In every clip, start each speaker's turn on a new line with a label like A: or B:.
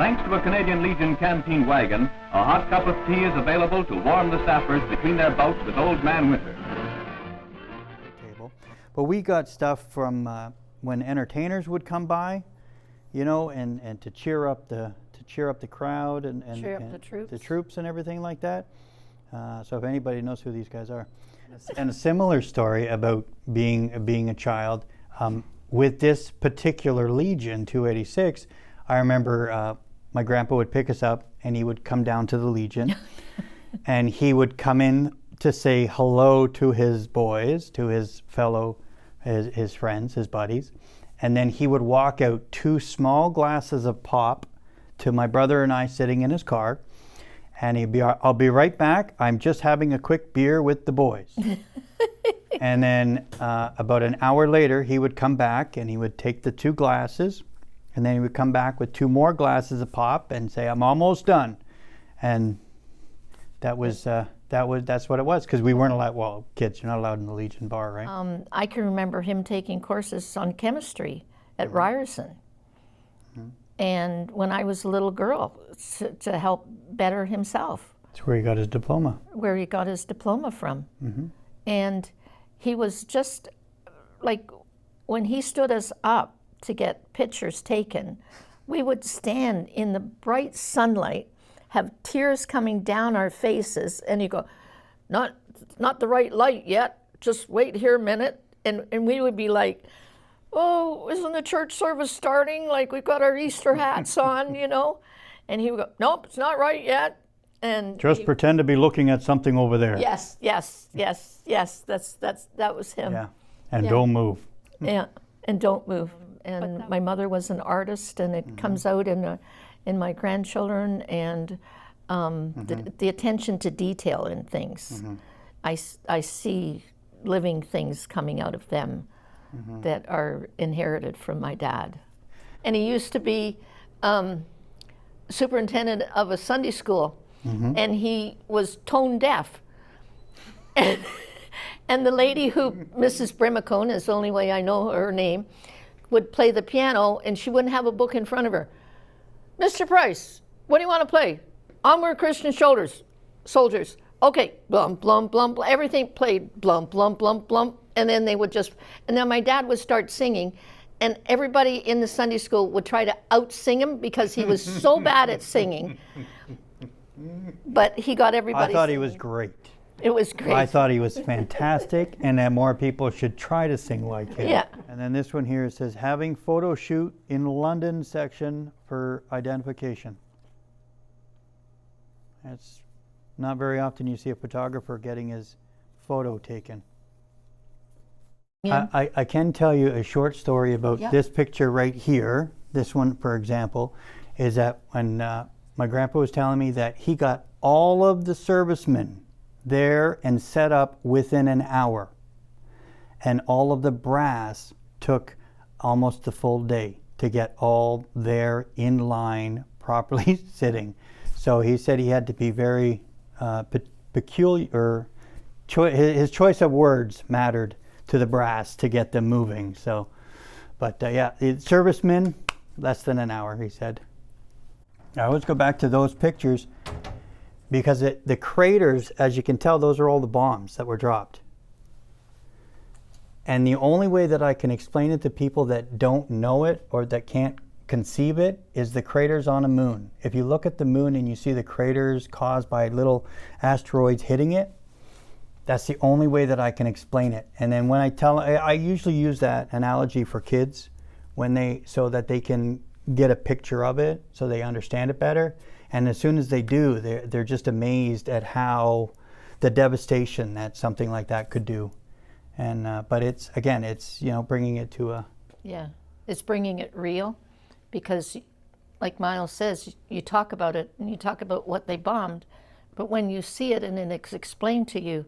A: Thanks to a Canadian Legion canteen wagon, a hot cup of tea is available to warm the staffers between their bouts with Old Man Winter.
B: But we got stuff from when entertainers would come by, you know, and to cheer up the crowd and
C: cheer up the
B: troops and everything like that. So if anybody knows who these guys are. And a similar story about being a child, with this particular Legion 286, I remember my grandpa would pick us up and he would come down to the Legion and he would come in to say hello to his boys, to his fellow, his friends, his buddies. And then he would walk out 2 small glasses of pop to my brother and I sitting in his car. And he'd be, I'll be right back. I'm just having a quick beer with the boys. And then about an hour later, he would come back and he would take the 2 glasses. And then he would come back with 2 more glasses of pop and say, I'm almost done. And that's what it was, because we weren't allowed, well, kids, you're not allowed in the Legion bar, right?
C: I can remember him taking courses on chemistry at Ryerson. And when I was a little girl, to help better himself.
B: That's where he got his diploma.
C: Where he got his diploma from. And he was just, like, when he stood us up to get pictures taken, we would stand in the bright sunlight, have tears coming down our faces, and he'd go, not the right light yet, just wait here a minute. And we would be like, oh, isn't the church service starting? Like, we've got our Easter hats on, you know? And he would go, nope, it's not right yet. And
B: just pretend to be looking at something over there.
C: Yes. That was him.
B: Yeah, and don't move.
C: Yeah, and don't move. And my mother was an artist, and it comes out in my grandchildren, and the attention to detail in things. I see living things coming out of them that are inherited from my dad. And he used to be superintendent of a Sunday school, and he was tone deaf. And the lady who, Mrs. Brimacone is the only way I know her name, would play the piano, and she wouldn't have a book in front of her. Mr. Price, what do you want to play? Onward Christian Soldiers. Okay, blum, blum, blum, blum. Everything played blum, blum, blum, blum. And then they would just, and then my dad would start singing, and everybody in the Sunday school would try to out-sing him because he was so bad at singing. But he got everybody
B: I thought
C: singing.
B: He was great.
C: It was great.
B: I thought he was fantastic, and that more people should try to sing like him.
C: Yeah.
B: And then this one here says, having photo shoot in London section for identification. It's not very often you see a photographer getting his photo taken.
C: Yeah.
B: I can tell you a short story about this picture right here. This one, for example, is that when my grandpa was telling me that he got all of the servicemen there and set up within an hour. And all of the brass took almost the full day to get all there in line, properly sitting. So he said he had to be very peculiar. His choice of words mattered to the brass to get them moving. So, but yeah, the servicemen, less than an hour, he said. Now let's go back to those pictures, because the craters, as you can tell, those are all the bombs that were dropped. And the only way that I can explain it to people that don't know it or that can't conceive it is the craters on a moon. If you look at the moon and you see the craters caused by little asteroids hitting it, that's the only way that I can explain it. And then when I usually use that analogy for kids so that they can get a picture of it, so they understand it better. And as soon as they do, they're just amazed at how the devastation that something like that could do. And but it's bringing it to a
C: it's bringing it real, because like Myles says, you talk about it and you talk about what they bombed, but when you see it and it's explained to you,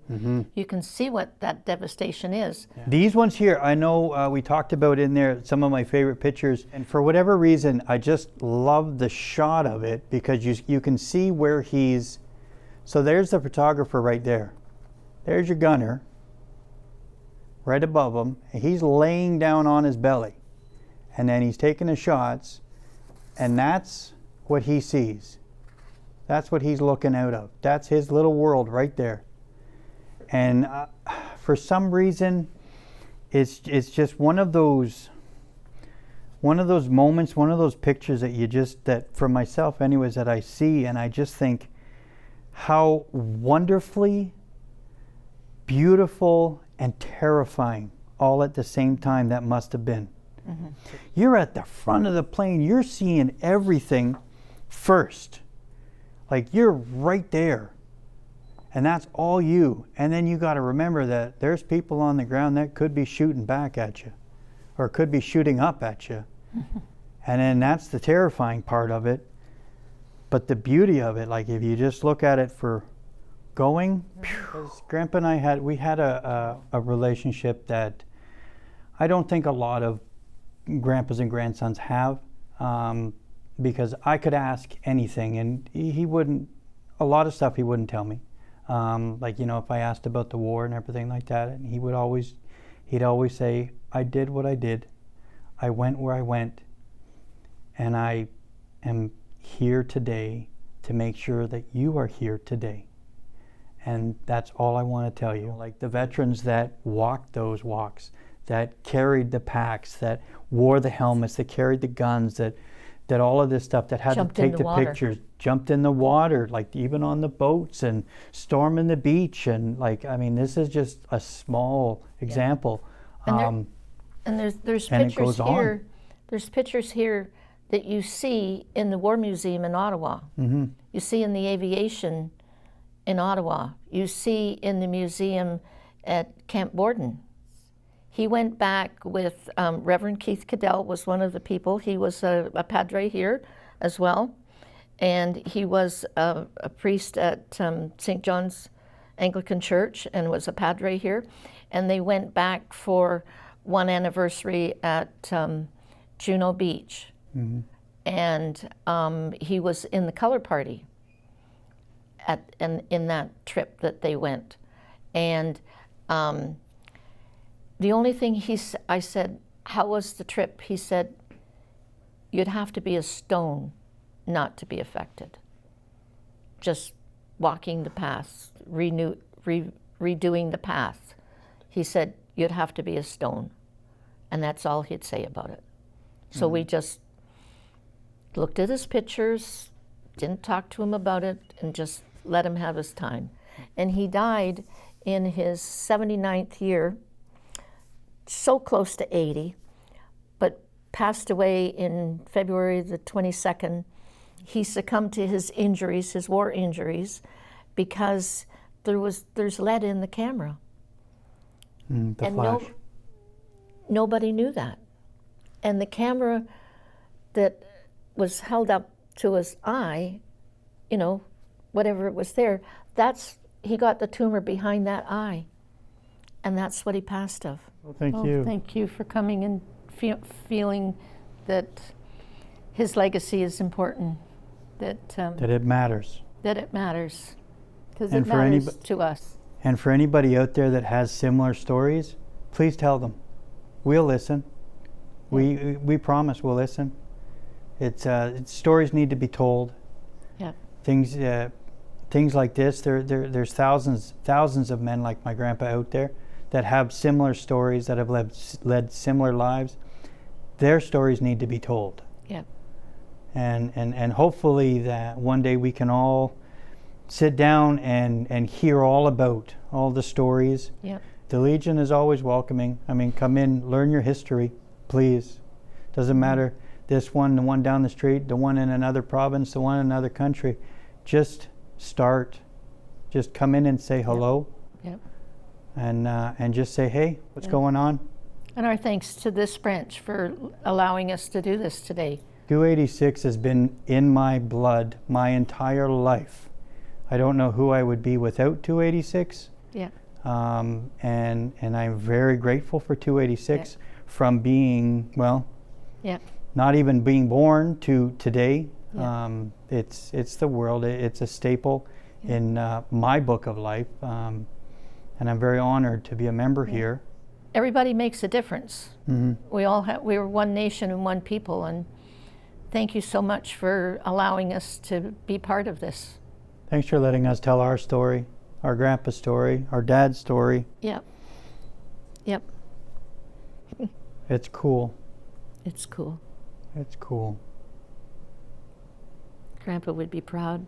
C: you can see what that devastation is.
B: Yeah. These ones here, I know we talked about in there some of my favorite pictures, and for whatever reason, I just love the shot of it, because you can see where he's, so there's the photographer right there. There's your gunner, right above him. He's laying down on his belly, and then he's taking the shots, and that's what he sees. That's what he's looking out of. That's his little world right there. And for some reason, it's just one of those moments, one of those pictures that for myself anyways, that I see, and I just think how wonderfully beautiful and terrifying all at the same time that must have been. Mm-hmm. You're at the front of the plane, you're seeing everything first. Like, you're right there. And that's all you. And then you got to remember that there's people on the ground that could be shooting back at you, or could be shooting up at you. And then that's the terrifying part of it. But the beauty of it, like if you just look at it for going, Grandpa and I had a relationship that I don't think a lot of grandpas and grandsons have, because I could ask anything and he wouldn't, a lot of stuff he wouldn't tell me. Like, if I asked about the war and everything like that, and he'd always say, I did what I did, I went where I went, and I am here today to make sure that you are here today. And that's all I want to tell you. Like the veterans that walked those walks, that carried the packs, that wore the helmets, that carried the guns, that all of this stuff, that had to take the pictures, jumped in the water, like even on the boats and storming the beach. And this is just a small example.
C: And there's
B: and
C: pictures here. There's pictures here that you see in the War Museum in Ottawa. Mm-hmm. You see in the aviation in Ottawa. You see in the museum at Camp Borden. He went back with Reverend Keith Cadell was one of the people. He was a padre here as well. And he was a priest at St. John's Anglican Church and was a padre here. And they went back for one anniversary at Juno Beach. Mm-hmm. And he was in the color party in that trip that they went. And the only thing I said, how was the trip? He said, you'd have to be a stone not to be affected. Just walking the path, redoing the path. He said, you'd have to be a stone. And that's all he'd say about it. So we just looked at his pictures, didn't talk to him about it, and just let him have his time. And he died in his 79th year, so close to 80, but passed away in February the 22nd. He succumbed to his injuries, his war injuries, because there's lead in the camera.
B: The flash.
C: Nobody knew that. And the camera that was held up to his eye, whatever it was there, he got the tumor behind that eye. And that's what he passed of.
B: Well, thank you.
C: Thank you for coming and feeling that his legacy is important. That
B: it matters.
C: That it matters. Because it matters to us.
B: And for anybody out there that has similar stories, please tell them. We'll listen. Yeah. We promise we'll listen. It's stories need to be told.
C: Yeah.
B: Things like this. There's thousands of men like my grandpa out there that have similar stories, that have led similar lives. Their stories need to be told.
C: Yeah.
B: And hopefully that one day we can all sit down and hear all about all the stories.
C: Yeah.
B: The Legion is always welcoming. Come in, learn your history, please. Doesn't matter this one, the one down the street, the one in another province, the one in another country. Just start. Just come in and say hello.
C: Yep.
B: And just say, hey, what's going on?
C: And our thanks to this branch for allowing us to do this today.
B: 286 has been in my blood my entire life. I don't know who I would be without 286.
C: Yeah.
B: And I'm very grateful for 286 from being, not even being born to today. Yeah. It's the world. It's a staple in my book of life. And I'm very honored to be a member here.
C: Everybody makes a difference. Mm-hmm. We were one nation and one people, and thank you so much for allowing us to be part of this.
B: Thanks for letting us tell our story, our grandpa's story, our dad's story.
C: Yep. Yep.
B: It's cool.
C: It's cool.
B: It's cool.
C: Grandpa would be proud.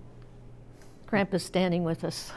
C: Grandpa's standing with us.